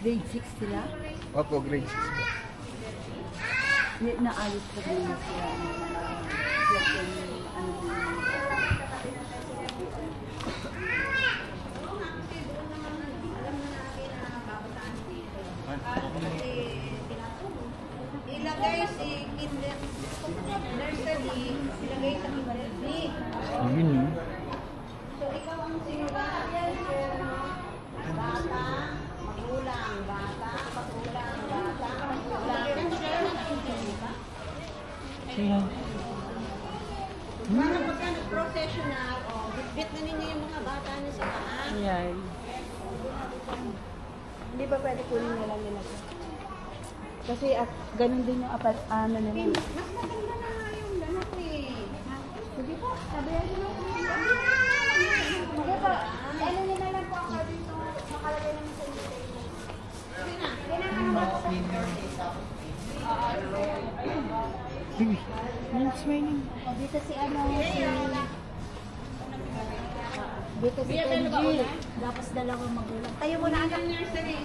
Grade 6 sila? Opo, grade 6 po. Naalis pa rin na sila. Ilagay si nursery, ilagay sa kindergarten. Yun yun. So, ikaw ang simula. Bata, magulang, bata, magulang, bata, magulang. Kaya. Para pagka nag-professional, bit na ninyo yung mga bata na sila. Ayan. Hindi ba pwede kunin na lang nila? Kasi ganun din yung ano nila. Mas maganda na nga yung ganap eh. Sige po, sabihan nyo lang. Sige po, ano nyo na lang po ako dito. Makalagay naman sa invitation. Sige na. Sige. It's raining. Dito si ano, dito si Kenji. Tapos dalawang magulang. Tayo muna agad nursery.